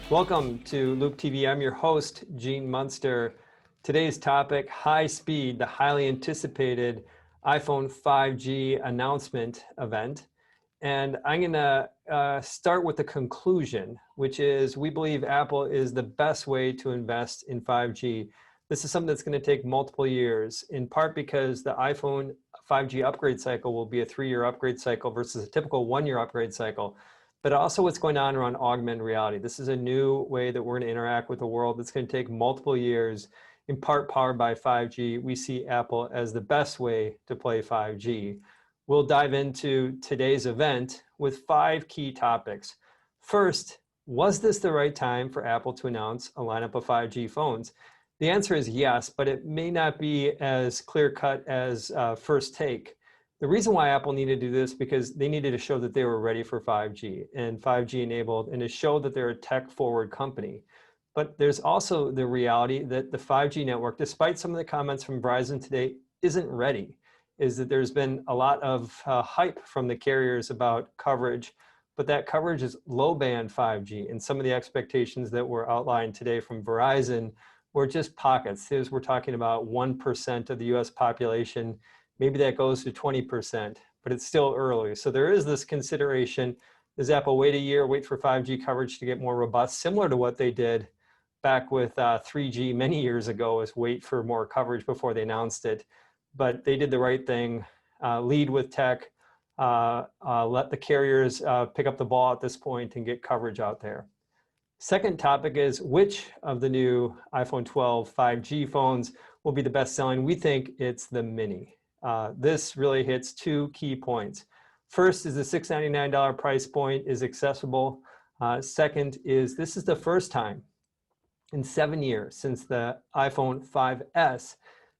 Welcome to Loup TV. I'm your host, Gene Munster. Today's topic, high speed, the highly anticipated iPhone 5G announcement event. And I'm gonna start with the conclusion, which is we believe Apple is the best way to invest in 5G. This is something that's gonna take multiple years, in part because the iPhone 5G upgrade cycle will be a 3-year upgrade cycle versus a typical 1-year upgrade cycle. But also what's going on around augmented reality. This is a new way that we're going to interact with the world that's going to take multiple years, in part powered by 5G. We see Apple as the best way to play 5G. We'll dive into today's event with 5 key topics. First, was this the right time for Apple to announce a lineup of 5G phones? The answer is yes, but it may not be as clear-cut as first take. The reason why Apple needed to do this because they needed to show that they were ready for 5G and 5G enabled and to show that they're a tech forward company. But there's also the reality that the 5G network, despite some of the comments from Verizon today, isn't ready. Is that there's been a lot of hype from the carriers about coverage, but that coverage is low band 5G. And some of the expectations that were outlined today from Verizon were just pockets. We're talking about 1% of the US population. Maybe that goes to 20%, but it's still early. So there is this consideration. Does Apple wait a year, wait for 5G coverage to get more robust, similar to what they did back with 3G many years ago, is wait for more coverage before they announced it. But they did the right thing, lead with tech, let the carriers pick up the ball at this point and get coverage out there. Second topic is which of the new iPhone 12 5G phones will be the best selling? We think it's the Mini. This really hits 2 key points. First is the $699 price point is accessible. Second is this is the first time in 7 years since the iPhone 5S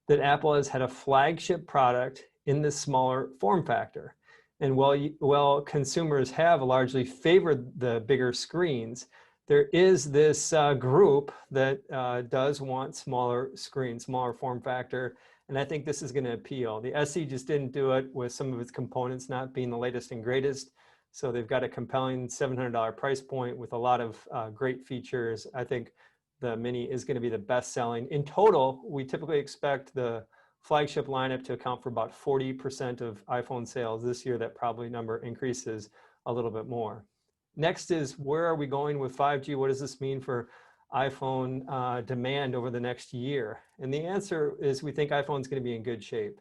that Apple has had a flagship product in this smaller form factor. And while consumers have largely favored the bigger screens, there is this group that does want smaller screens, smaller form factor. And I think this is going to appeal. The SE just didn't do it with some of its components not being the latest and greatest. So they've got a compelling $700 price point with a lot of great features. I think the Mini is going to be the best selling. In total, we typically expect the flagship lineup to account for about 40% of iPhone sales this year. That probably number increases a little bit more. Next is where are we going with 5G? What does this mean for iPhone demand over the next year? And the answer is we think iPhone's going to be in good shape.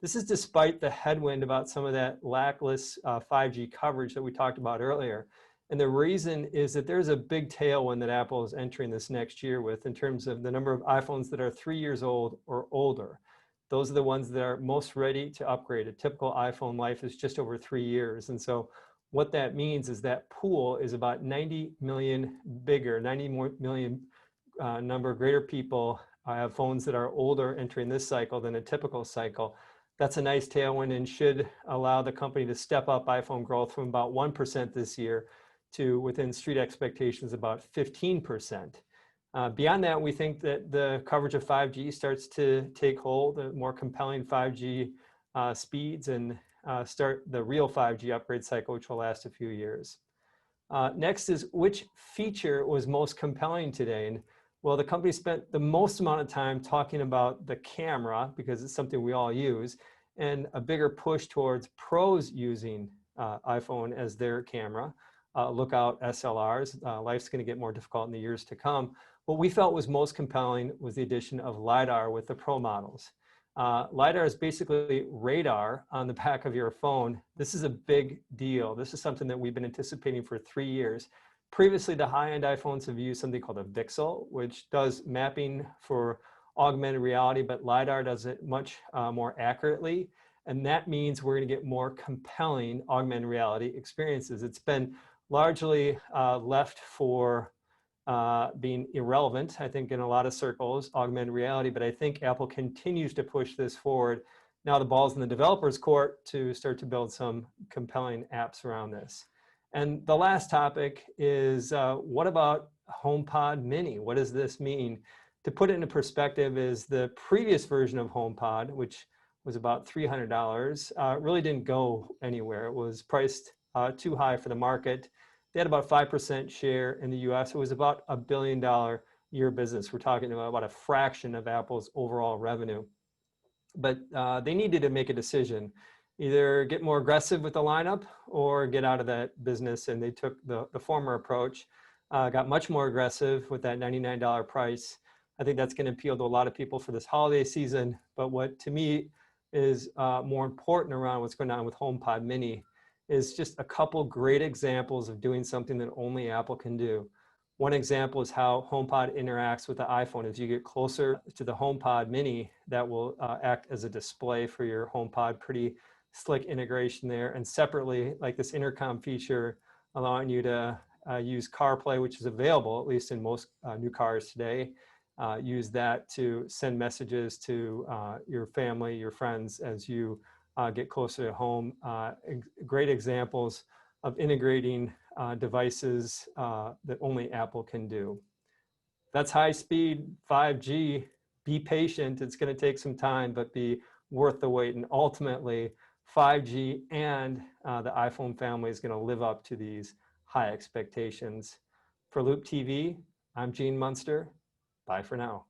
This is despite the headwind about some of that lackluster 5G coverage that we talked about earlier. And the reason is that there's a big tailwind that Apple is entering this next year with in terms of the number of iPhones that are 3 years old or older. Those are the ones that are most ready to upgrade. A typical iPhone life is just over 3 years. And so what that means is that pool is about 90 million bigger, 90 more million number greater people have phones that are older entering this cycle than a typical cycle. That's a nice tailwind and should allow the company to step up iPhone growth from about 1% this year to within street expectations about 15%. Beyond that, we think that the coverage of 5G starts to take hold, the more compelling 5G speeds and start the real 5G upgrade cycle, which will last a few years. Next is which feature was most compelling today? And well, the company spent the most amount of time talking about the camera because it's something we all use, and a bigger push towards pros using iPhone as their camera. Look out SLRs. Life's going to get more difficult in the years to come. What we felt was most compelling was the addition of LiDAR with the Pro models. LiDAR is basically radar on the back of your phone. This is a big deal. This is something that we've been anticipating for 3 years. Previously, the high-end iPhones have used something called a VCSEL, which does mapping for augmented reality, but LiDAR does it much more accurately. And that means we're going to get more compelling augmented reality experiences. It's been largely left for being irrelevant, I think, in a lot of circles, augmented reality, but I think Apple continues to push this forward. Now the ball's in the developer's court to start to build some compelling apps around this. And the last topic is what about HomePod Mini? What does this mean? To put it into perspective is the previous version of HomePod, which was about $300, really didn't go anywhere. It was priced too high for the market. They had about 5% share in the US. It was about $1 billion year business. We're talking about a fraction of Apple's overall revenue. But they needed to make a decision, either get more aggressive with the lineup or get out of that business. And they took the former approach, got much more aggressive with that $99 price. I think that's going to appeal to a lot of people for this holiday season. But what to me is more important around what's going on with HomePod Mini is just a couple great examples of doing something that only Apple can do. One example is how HomePod interacts with the iPhone. As you get closer to the HomePod Mini, that will act as a display for your HomePod. Pretty slick integration there. And separately, like this intercom feature, allowing you to use CarPlay, which is available, at least in most new cars today. Use that to send messages to your family, your friends, as you get closer to home. Great examples of integrating devices that only Apple can do. That's high speed 5G. Be patient. It's going to take some time, but be worth the wait. And ultimately, 5G and the iPhone family is going to live up to these high expectations. For Loup TV, I'm Gene Munster. Bye for now.